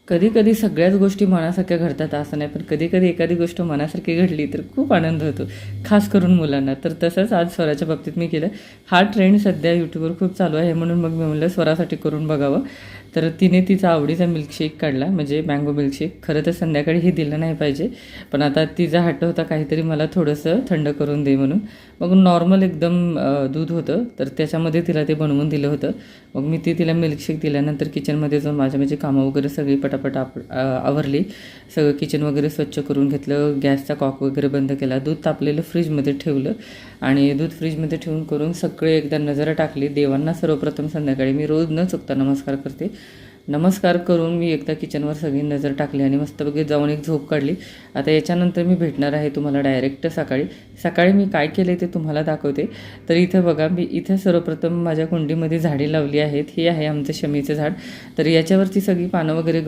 कधी-कधी सगळ्याच गोष्टी मनासारख्या घडतात असं नाही, पण कधी-कधी एखादी गोष्ट मनासारखी घडली तर खूप आनंद होतो, खास करून मुलांना. तर तसंच आज स्वराच्या बाबतीत मी केलं. हा ट्रेंड सध्या YouTubeवर खूप चालू आहे म्हणून मग मी म्हणलं स्वरासाठी करून बघावं. तर तिने तिचा आवडीचा मिल्कशेक काढला, म्हणजे मँगो मिल्कशेक. खरं तर संध्याकाळी हे दिलं नाही पाहिजे, पण आता तिचा हट्ट होता काहीतरी मला थोडंसं थंड करून दे म्हणून. मग नॉर्मल एकदम दूध होतं, तर त्याच्यामध्ये तिला ते बनवून दिलं होतं. मग मी तिला मिल्कशेक दिल्यानंतर किचनमध्ये जाऊन माझ्या म्हणजे कामं वगैरे सगळी पटापट आवरली. सगळं किचन वगैरे स्वच्छ करून घेतलं, गॅसचा कॉक वगैरे बंद केला, दूध तापलेलं फ्रीजमध्ये ठेवलं आणि दूध फ्रीजमध्ये ठेवून करून सगळे एकदा नजर टाकली. देवांना सर्वप्रथम संध्याकाळी मी रोज न चुकता नमस्कार करते. नमस्कार करून मी एकदा किचनवर सगळी नजर टाकली आणि मस्तपैकी जाऊन एक झोप काढली. आता याच्यानंतर मी भेटणार आहे तुम्हाला डायरेक्ट सकाळी. सकाळी मी काय केलं ते तुम्हाला दाखवते. तर इथं बघा, मी इथं सर्वप्रथम माझ्या कुंडीमध्ये झाडे लावली आहेत. हे आहे आमचं शमीचं झाड. तर याच्यावरची सगळी पानं वगैरे